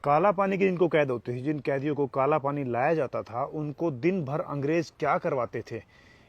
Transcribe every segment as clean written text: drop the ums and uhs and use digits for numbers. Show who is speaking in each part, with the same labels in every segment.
Speaker 1: काला पानी की जिनको कैद होती थी, जिन कैदियों को काला पानी लाया जाता था, उनको दिन भर अंग्रेज क्या करवाते थे,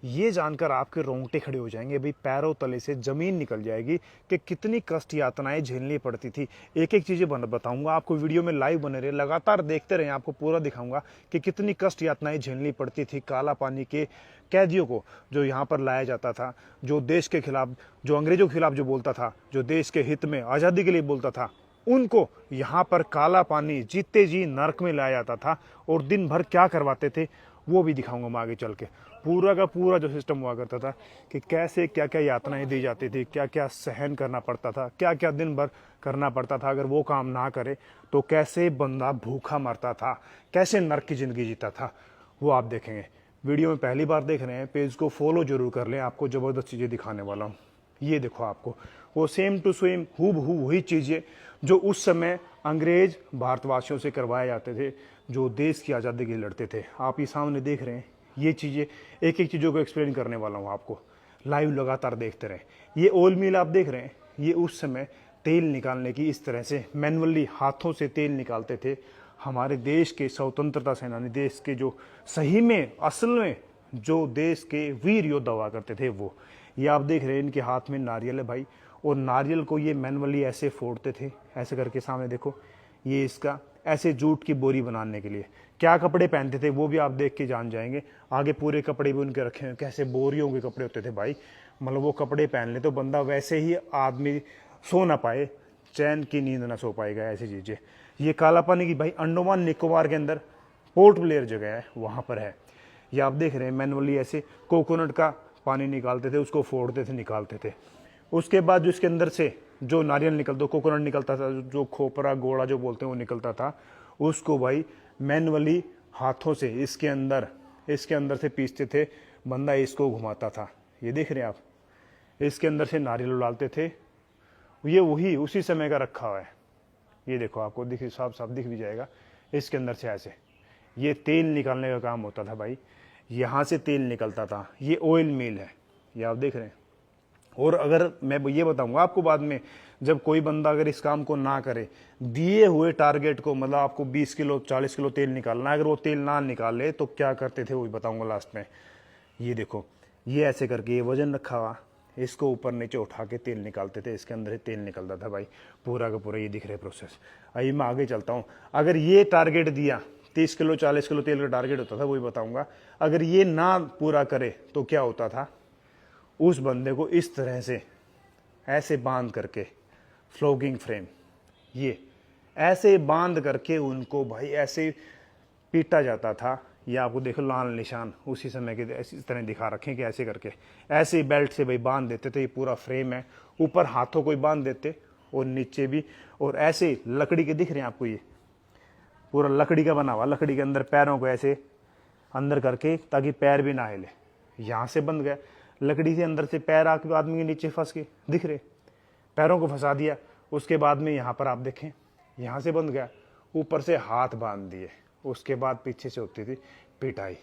Speaker 1: ये जानकर आपके रोंगटे खड़े हो जाएंगे। भाई पैरों तले से जमीन निकल जाएगी कि कितनी कष्ट यातनाएं झेलनी पड़ती थी। एक एक चीज़ें बताऊंगा आपको, वीडियो में लाइव बने रहे, लगातार देखते रहे, आपको पूरा दिखाऊंगा कि कितनी कष्ट यातनाएं झेलनी पड़ती थी काला पानी के कैदियों को जो यहाँ पर लाया जाता था, जो देश के खिलाफ, जो अंग्रेजों के खिलाफ जो बोलता था, जो देश के हित में आज़ादी के लिए बोलता था, उनको यहाँ पर काला पानी जीते जी नरक में लाया जाता था। और दिन भर क्या करवाते थे वो भी दिखाऊंगा मैं आगे चल के। पूरा का पूरा जो सिस्टम हुआ करता था कि कैसे क्या क्या यातनाएं दी जाती थी, क्या क्या सहन करना पड़ता था, क्या क्या दिन भर करना पड़ता था, अगर वो काम ना करे तो कैसे बंदा भूखा मरता था, कैसे नरक की ज़िंदगी जीता था, वो आप देखेंगे। वीडियो में पहली बार देख रहे हैं, पेज को फॉलो जरूर कर लें, आपको ज़बरदस्त चीज़ें दिखाने वाला हूँ। ये देखो, आपको वो सेम टू सेम हूबहू वही चीज़ें जो उस समय अंग्रेज भारतवासियों से करवाए जाते थे, जो देश की आज़ादी के लिए लड़ते थे। आप ये सामने देख रहे हैं, ये चीज़ें एक एक चीज़ों को एक्सप्लेन करने वाला हूँ आपको, लाइव लगातार देखते रहें। ये ऑयल मिल आप देख रहे हैं, ये उस समय तेल निकालने की इस तरह से मैनुअली हाथों से तेल निकालते थे हमारे देश के स्वतंत्रता सेनानी, देश के जो सही में असल में जो देश के वीर योद्धा हुआ करते थे वो। ये आप देख रहे हैं, इनके हाथ में नारियल है भाई, और नारियल को ये मैनुअली ऐसे फोड़ते थे, ऐसे करके। सामने देखो, ये इसका ऐसे जूट की बोरी बनाने के लिए क्या कपड़े पहनते थे वो भी आप देख के जान जाएंगे। आगे पूरे कपड़े भी उनके रखे हैं, कैसे बोरियों के कपड़े होते थे भाई। मतलब वो कपड़े पहन ले तो बंदा वैसे ही आदमी सो ना पाए, चैन की नींद ना सो पाएगा, ऐसी चीज़ें। ये काला पानी की भाई अंडमान निकोबार के अंदर पोर्ट ब्लेयर जगह है, वहाँ पर है। ये आप देख रहे हैं, मैनुअली ऐसे कोकोनट का पानी निकालते थे, उसको फोड़ते थे, निकालते थे। उसके बाद जो इसके अंदर से जो नारियल निकलता, कोकोनट निकलता था, जो खोपरा गोड़ा जो बोलते हैं वो निकलता था, उसको भाई मैनुअली हाथों से इसके अंदर से पीसते थे। बंदा इसको घुमाता था, ये देख रहे हैं आप, इसके अंदर से नारियल डालते थे। ये वही उसी समय का रखा हुआ है, ये देखो, आपको दिख साफ साफ दिख भी जाएगा। इसके अंदर से ऐसे ये तेल निकालने का काम होता था भाई, यहाँ से तेल निकलता था। ये ऑयल मिल है, ये आप देख रहे हैं। और अगर मैं ये बताऊंगा आपको बाद में, जब कोई बंदा अगर इस काम को ना करे, दिए हुए टारगेट को, मतलब आपको 20 किलो 40 किलो तेल निकालना है, अगर वो तेल ना निकाले तो क्या करते थे वो भी बताऊंगा लास्ट में। ये देखो, ये ऐसे करके ये वजन रखा हुआ, इसको ऊपर नीचे उठा के तेल निकालते थे, इसके अंदर से तेल निकलता था भाई, पूरा का पूरा। ये दिख रहा है प्रोसेस। आइए मैं आगे चलता हूँ। अगर ये टारगेट दिया, 30 किलो 40 किलो तेल का टारगेट होता था, वही बताऊंगा। अगर ये ना पूरा करे तो क्या होता था, उस बंदे को इस तरह से ऐसे बांध करके, फ्लोगिंग फ्रेम, ये ऐसे बांध करके उनको भाई ऐसे पीटा जाता था। ये आपको देखो लाल निशान उसी समय के इस तरह दिखा रखे कि ऐसे करके, ऐसे बेल्ट से भाई बांध देते थे। ये पूरा फ्रेम है, ऊपर हाथों को ही बांध देते और नीचे भी, और ऐसे लकड़ी के दिख रहे हैं आपको, ये पूरा लकड़ी का बना हुआ, लकड़ी के अंदर पैरों को ऐसे अंदर करके ताकि पैर भी ना हिले। यहाँ से बंद गया, लकड़ी से अंदर से पैर आके आदमी के नीचे फंस के दिख रहे, पैरों को फंसा दिया। उसके बाद में यहाँ पर आप देखें, यहाँ से बंद गया, ऊपर से हाथ बांध दिए। उसके बाद पीछे से होती थी पिटाई।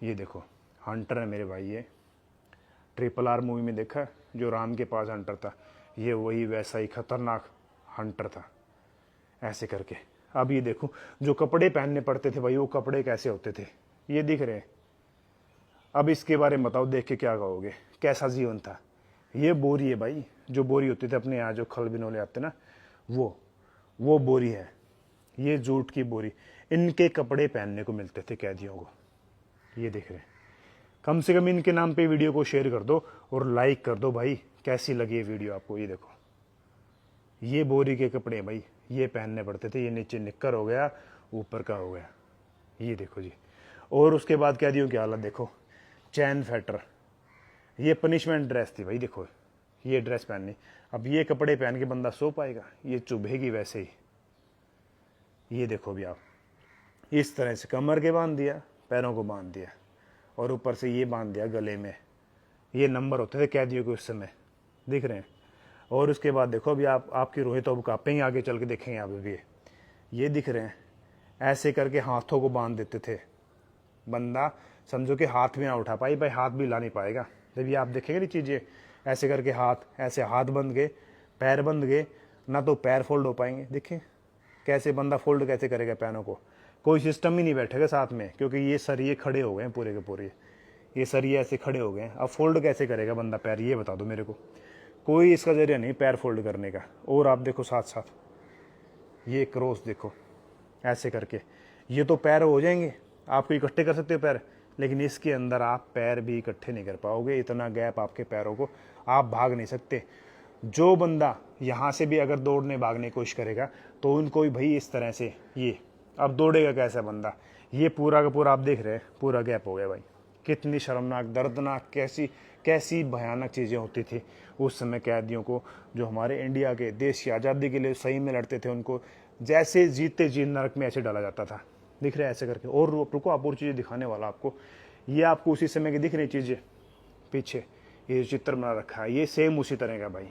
Speaker 1: ये देखो, हंटर है मेरे भाई, ये RRR मूवी में देखा जो राम के पास हंटर था, ये वही वैसा ही खतरनाक हंटर था, ऐसे करके। अब ये देखो, जो कपड़े पहनने पड़ते थे भाई, वो कपड़े कैसे होते थे, ये दिख रहे हैं। अब इसके बारे में बताओ, देख के क्या कहोगे, कैसा जीवन था। ये बोरी है भाई, जो बोरी होती थी अपने यहाँ जो खल बिनोले आते ना, वो बोरी है, ये जूट की बोरी। इनके कपड़े पहनने को मिलते थे कैदियों को, ये देख रहे हैं। कम से कम इनके नाम पे वीडियो को शेयर कर दो और लाइक कर दो भाई, कैसी लगी ये वीडियो आपको। ये देखो, ये बोरी के कपड़े भाई, ये पहनने पड़ते थे। ये नीचे निक्कर हो गया, ऊपर का हो गया, ये देखो जी। और उसके बाद कैदियों की हालत देखो, चैन फेटर, ये पनिशमेंट ड्रेस थी भाई। देखो, ये ड्रेस पहननी, अब ये कपड़े पहन के बंदा सो पाएगा, ये चुभेगी वैसे ही। ये देखो भी आप, इस तरह से कमर के बांध दिया, पैरों को बांध दिया, और ऊपर से ये बांध दिया गले में। ये नंबर होते थे कैदियों के उस समय, दिख रहे हैं। और उसके बाद देखो, अभी आपकी रूहें तो अब कांपेंगे, आगे चल के देखेंगे आप भी। ये दिख रहे हैं, ऐसे करके हाथों को बांध देते थे। बंदा समझो कि हाथ भी ना उठा पाई भाई, हाथ भी हिला नहीं पाएगा। जब ये आप देखेंगे ना चीज़ें, ऐसे करके हाथ, ऐसे हाथ बंद गए, पैर बंद गए, ना तो पैर फोल्ड हो पाएंगे। देखें, कैसे बंदा फोल्ड कैसे करेगा पैरों को, कोई सिस्टम ही नहीं बैठेगा साथ में, क्योंकि ये सरिये खड़े हो गए हैं पूरे के पूरे, ये सरिये ऐसे खड़े हो गए हैं। अब फोल्ड कैसे करेगा बंदा पैर, ये बता दो मेरे को, कोई इसका जरिया नहीं पैर फोल्ड करने का। और आप देखो साथ साथ ये क्रॉस देखो ऐसे करके, ये तो पैर हो जाएंगे, आपको इकट्ठे कर सकते हो पैर, लेकिन इसके अंदर आप पैर भी इकट्ठे नहीं कर पाओगे, इतना गैप आपके पैरों को, आप भाग नहीं सकते। जो बंदा यहाँ से भी अगर दौड़ने भागने की कोशिश करेगा तो उनको भी भाई इस तरह से, ये अब दौड़ेगा कैसा बंदा, ये पूरा का पूरा आप देख रहे हैं पूरा गैप हो गया भाई। कितनी शर्मनाक, दर्दनाक, कैसी कैसी भयानक चीज़ें होती थी उस समय कैदियों को, जो हमारे इंडिया के देश की आज़ादी के लिए सही में लड़ते थे, उनको जैसे जीते जी नरक में ऐसे डाला जाता था। दिख रहा है ऐसे करके। और रुको आप और चीज़ें दिखाने वाला आपको, ये आपको उसी समय की दिख रही चीज़ें पीछे, ये चित्र बना रखा है, ये सेम उसी तरह का भाई।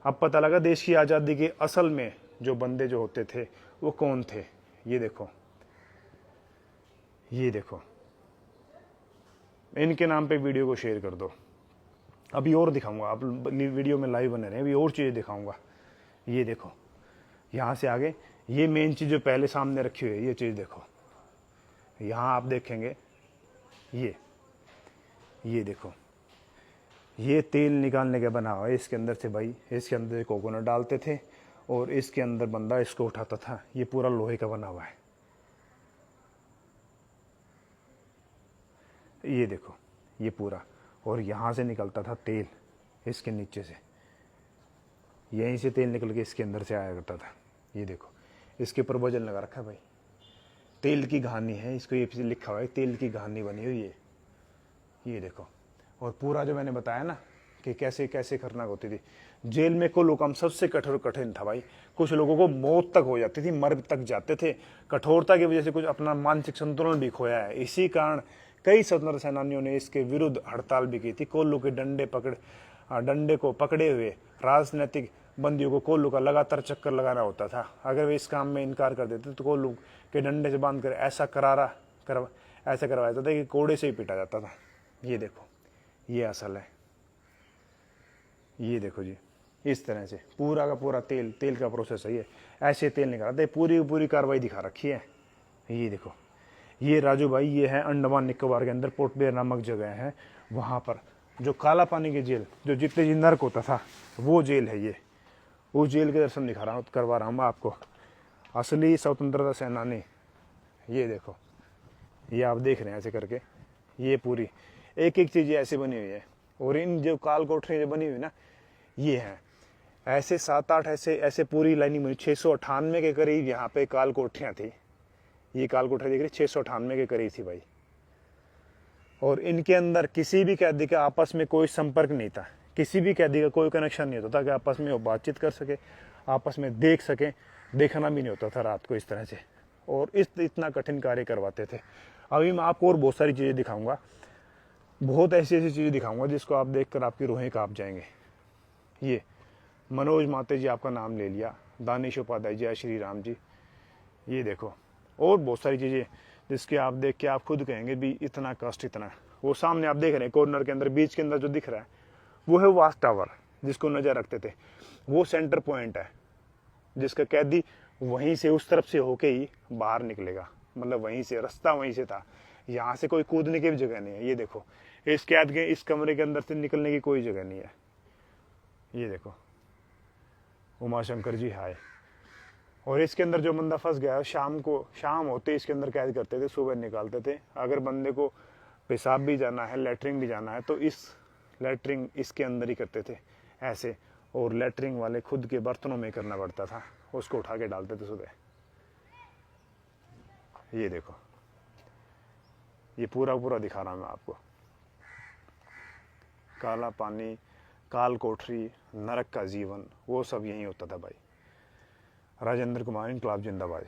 Speaker 1: अब पता लगा देश की आज़ादी के असल में जो बंदे जो होते थे वो कौन थे। ये देखो, ये देखो, इनके नाम पे वीडियो को शेयर कर दो। अभी और दिखाऊंगा, आप वीडियो में लाइव बने रहे, अभी और चीज़ें दिखाऊंगा। ये देखो, यहाँ से आगे ये मेन चीज़ जो पहले सामने रखी हुई है, ये चीज़ देखो, यहाँ आप देखेंगे ये देखो, ये तेल निकालने का बना हुआ है इसके अंदर से भाई। इसके अंदर कोकोनट डालते थे और इसके अंदर बंदा इसको उठाता था। ये पूरा लोहे का बना हुआ है, ये देखो, ये पूरा। और यहाँ से निकलता था तेल इसके नीचे से, यहीं से तेल निकल के इसके अंदर से आया करता था। ये देखो, इसके ऊपर वजन लगा रखा है भाई, तेल की घानी है, इसको ये लिखा हुआ है तेल की घानी बनी हुई है। ये देखो, और पूरा जो मैंने बताया ना कि कैसे कैसे खतरनाक होती थी जेल में, को लोग हम सबसे कठोर कठिन था भाई। कुछ लोगों को मौत तक हो जाती थी, मर तक जाते थे। कठोरता की वजह से कुछ अपना मानसिक संतुलन भी खोया है। इसी कारण कई स्वतंत्रता सेनानियों ने इसके विरुद्ध हड़ताल भी की थी। कोल्लू के डंडे को पकड़े हुए राजनीतिक बंदियों को कोल्लू का लगातार चक्कर लगाना होता था। अगर वे इस काम में इनकार कर देते तो कोल्लू के डंडे से बांध कर ऐसा करवाया जाता था कि कोड़े से ही पीटा जाता था। ये देखो, ये असल है, ये देखो जी, इस तरह से पूरा का पूरा तेल का प्रोसेस है। ये ऐसे तेल निकालते, पूरी पूरी कार्रवाई दिखा रखी है। ये देखो, ये राजू भाई, ये है अंडमान निकोबार के अंदर पोर्ट ब्लेयर नामक जगह है, वहाँ पर जो काला पानी की जेल, जो जितने जी नर्क होता था, वो जेल है। ये उस जेल के दर्शन करवा रहा हूँ मैं आपको। असली स्वतंत्रता सेनानी, ये देखो, ये आप देख रहे हैं ऐसे करके, ये पूरी एक एक चीज़ ऐसे बनी हुई है। और इन जो काल कोठरी जो बनी हुई ना, ये है ऐसे 7-8 ऐसे पूरी लाइनिंग बनी। 698 के करीब यहाँ पे काल कोठरियाँ थी। ये काल कोठरी देख रही 698 के करीब थी भाई। और इनके अंदर किसी भी कैदी का आपस में कोई संपर्क नहीं था, किसी भी कैदी का कोई कनेक्शन नहीं होता था कि आपस में वो बातचीत कर सके, आपस में देख सके। देखना भी नहीं होता था रात को इस तरह से। और इतना कठिन कार्य करवाते थे। अभी मैं आपको और बहुत सारी चीज़ें दिखाऊंगा, बहुत ऐसी ऐसी चीज़ें दिखाऊंगा जिसको आप देखकर आपकी रूहें कांप जाएंगे। ये मनोज माते जी, आपका नाम ले लिया, दानिश उपाध्याय, जय श्री राम जी, ये देखो, और बहुत सारी चीज़ें जिसके आप देख के आप खुद कहेंगे भी इतना कष्ट, इतना। वो सामने आप देख रहे हैं कॉर्नर के अंदर बीच के अंदर जो दिख रहा है वो है वाच टावर, जिसको नज़र रखते थे। वो सेंटर पॉइंट है जिसका कैदी वहीं से उस तरफ से होके ही बाहर निकलेगा, मतलब वहीं से रास्ता वहीं से था। यहाँ से कोई कूदने की भी जगह नहीं है। ये देखो, इस कैद के इस कमरे के अंदर से निकलने की कोई जगह नहीं है। ये देखो, उमाशंकर जी हाय। और इसके अंदर जो बंदा फंस गया, शाम होते इसके अंदर कैद करते थे, सुबह निकालते थे। अगर बंदे को पेशाब भी जाना है, लेटरिन भी जाना है, तो इस लेटरिन इसके अंदर ही करते थे ऐसे। और लेटरिन वाले खुद के बर्तनों में करना पड़ता था, उसको उठा के डालते थे सुबह। ये देखो, ये पूरा पूरा दिखा रहा हूं मैं आपको। काला पानी, काल कोठरी, नरक का जीवन, वो सब यही होता था भाई। राजेंद्र कुमार इनकलाब जिंदाबाद।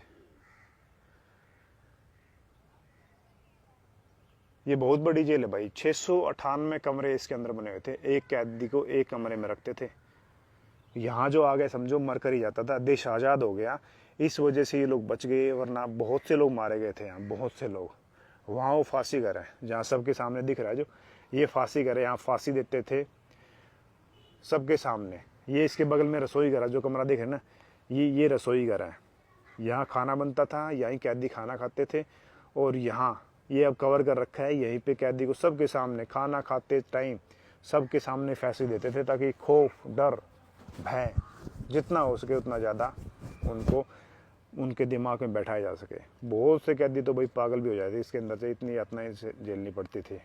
Speaker 1: ये बहुत बड़ी जेल है भाई। 698 कमरे इसके अंदर बने हुए थे। एक कैदी को एक कमरे में रखते थे। यहाँ जो आ गए समझो मर कर ही जाता था। देश आज़ाद हो गया, इस वजह से ये लोग बच गए, वरना बहुत से लोग मारे गए थे यहाँ, बहुत से लोग। वहाँ वो फांसी घर है, जहाँ सबके सामने दिख रहा है जो, ये फांसी घर है। यहाँ फांसी देते थे सबके सामने। ये इसके बगल में रसोई घर है, जो कमरा देख रहे हैं ना, ये रसोई घर है। यहाँ खाना बनता था, यहीं कैदी खाना खाते थे, और यहाँ ये अब कवर कर रखा है, यहीं पे कैदी को सबके सामने खाना खाते टाइम सबके सामने फैंसी देते थे, ताकि खौफ, डर, भय जितना हो सके उतना ज़्यादा उनको उनके दिमाग में बैठाया जा सके। बहुत से कैदी तो भाई पागल भी हो जाते थे इसके अंदर से, इतनी यातनाएं झेलनी पड़ती थी।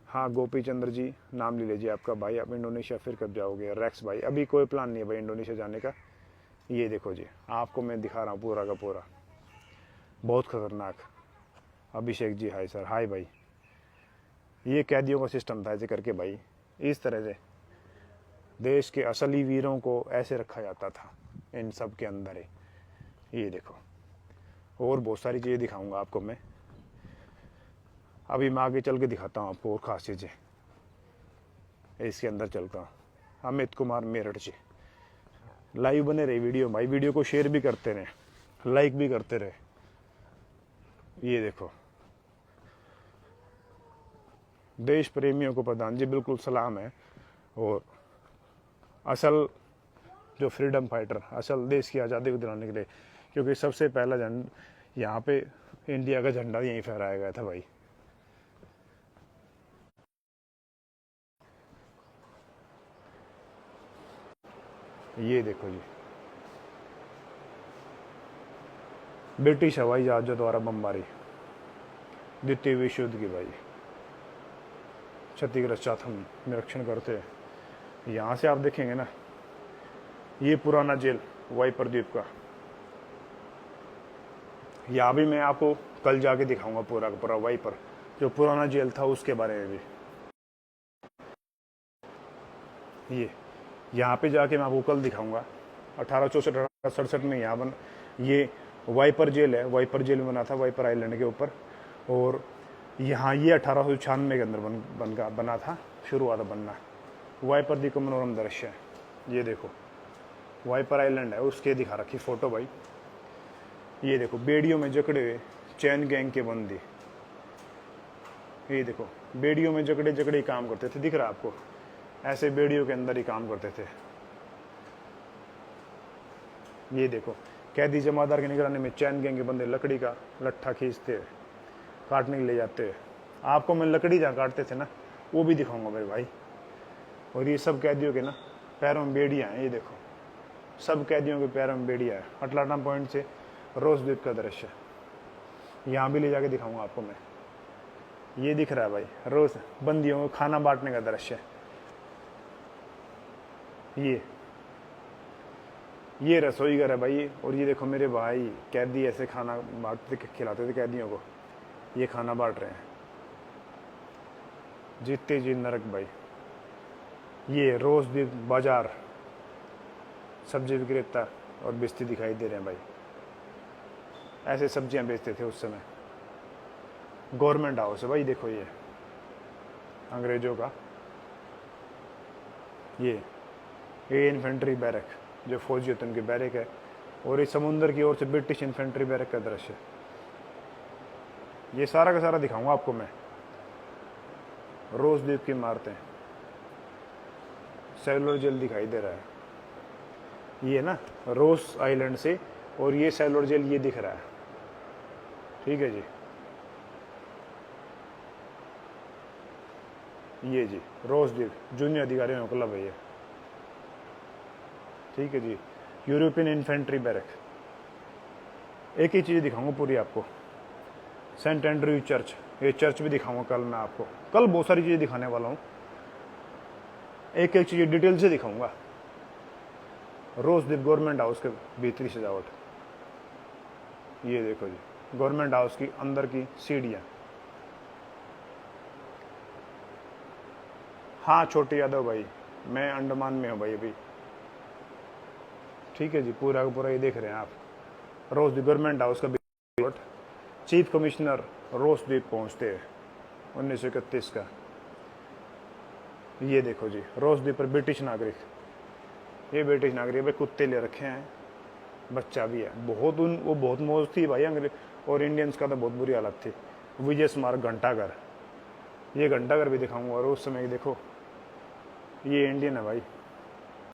Speaker 1: हाँ गोपी चंद्र जी, नाम ले लीजिए आपका भाई। आप इंडोनेशिया फिर कब जाओगे? रैक्स भाई, अभी कोई प्लान नहीं है भाई इंडोनेशिया जाने का। ये देखो जी, आपको मैं दिखा रहा हूँ पूरा का पूरा, बहुत खतरनाक। अभिषेक जी हाय सर, हाय भाई। ये कैदियों का सिस्टम था ऐसे करके भाई, इस तरह से देश के असली वीरों को ऐसे रखा जाता था इन सब के अंदर ही। ये देखो, और बहुत सारी चीज़ें दिखाऊंगा आपको मैं, अभी मैं आगे चल के दिखाता हूँ आपको और खास चीज़ें। इसके अंदर चलता हूँ। अमित कुमार मेरठ जी, लाइव बने रहे वीडियो भाई, वीडियो को शेयर भी करते रहे, लाइक भी करते रहे। ये देखो, देश प्रेमियों को प्रधान जी बिल्कुल सलाम है। और असल जो फ्रीडम फाइटर, असल देश की आज़ादी को दिलाने के लिए, क्योंकि सबसे पहला झंडा यहाँ पे इंडिया का झंडा यहीं फहराया गया था भाई। ये देखो जी, ब्रिटिश हवाई जहाजों द्वारा बमबारी द्वितीय विश्व युद्ध की भाई, क्षतिग्रस्त हम निरीक्षण करते हैं। यहाँ से आप देखेंगे ना, ये पुराना जेल वाइपर द्वीप का, यहाँ भी मैं आपको कल जाके दिखाऊंगा पूरा का पूरा वाइपर, जो पुराना जेल था उसके बारे में भी। ये यहाँ पे जाके मैं आपको कल दिखाऊंगा। 1864-1867 में यहाँ ये वाइपर जेल है, वाइपर जेल बना था वाइपर आइलैंड के ऊपर। और यहाँ ये 1896 के अंदर बना था, शुरू हुआ था बनना। वाइपर द्वीप का मनोरम दृश्य है। ये देखो वाइपर आइलैंड है, उसके दिखा रखी फोटो भाई। ये देखो बेड़ियों में जकड़े हुए चैन गैंग के बंदी, ये देखो बेड़ियों में जकड़े जकड़े काम करते थे, दिख रहा है आपको? ऐसे बेड़ियों के अंदर ही काम करते थे। ये देखो कैदी जमादार की निगरानी में चैन गैंग के बंदे लकड़ी का लट्ठा खींचते काटने के ले जाते। आपको मैं लकड़ी जहाँ काटते थे ना वो भी दिखाऊंगा मेरे भाई। और ये सब कैदियों के ना पैरों में बेड़ियाँ हैं, ये देखो सब कैदियों के पैरों में बेड़ियाँ है। अटलांटा पॉइंट से रोज द्वीप का दृश्य, यहाँ भी ले जाके दिखाऊंगा आपको मैं। ये दिख रहा है भाई रोज बंदियों को खाना बांटने का दृश्य। ये रसोई घर है भाई। और ये देखो मेरे भाई कैदी ऐसे खाना बांटते खिलाते थे कैदियों को, ये खाना बांट रहे हैं। जीतते जी नरक भाई। ये रोज द्वीप बाजार, सब्जी विक्रेता और बेचती दिखाई दे रहे हैं भाई। ऐसे सब्जियां बेचते थे उस समय। गवर्नमेंट हाउस है भाई, देखो ये अंग्रेजों का। ये इन्फेंट्री बैरक, जो फौजी होते हैं उनकी बैरक है। और इस समुंदर की ओर से ब्रिटिश इन्फेंट्री बैरक का दृश्य। ये सारा का सारा दिखाऊंगा आपको मैं। रोज द्वीप की इमारतें, सेलुलर जेल दिखाई दे रहा है ये ना रोज आइलैंड से, और ये सेलुलर जेल ये दिख रहा है। ठीक है जी, ये जी रोज द्वीप जूनियर अधिकारियों का क्लब है ये। ठीक है जी, यूरोपियन इन्फेंट्री बैरक। एक ही चीज़ दिखाऊंगा पूरी आपको, सेंट एंड्रयू चर्च, ये चर्च भी दिखाऊंगा कल मैं आपको। कल बहुत सारी चीज़ें दिखाने वाला हूँ, एक एक चीज़ डिटेल से दिखाऊंगा। रोज द्वीप गवर्नमेंट हाउस के भीतरी सजावट, ये देखो जी गवर्नमेंट हाउस की अंदर की सीढ़ियाँ। हाँ छोटे यादव भाई, मैं अंडमान में हूँ भाई अभी। ठीक है जी, पूरा का पूरा ये देख रहे हैं आप। रोज द्वीप गवर्नमेंट हाउस का चीफ कमिश्नर रोज द्वीप पहुँचते हैं 1931 का। ये देखो जी रोज द्वीप पर ब्रिटिश नागरिक, ये ब्रिटिश नागरिक भाई कुत्ते ले रखे हैं, बच्चा भी है। वो बहुत मौज थी भाई अंग्रेज और इंडियंस का तो बहुत बुरी हालत थी। विजय स्मारक घंटाघर, ये घंटाघर भी दिखाऊंगा। और उस समय देखो ये इंडियन है भाई।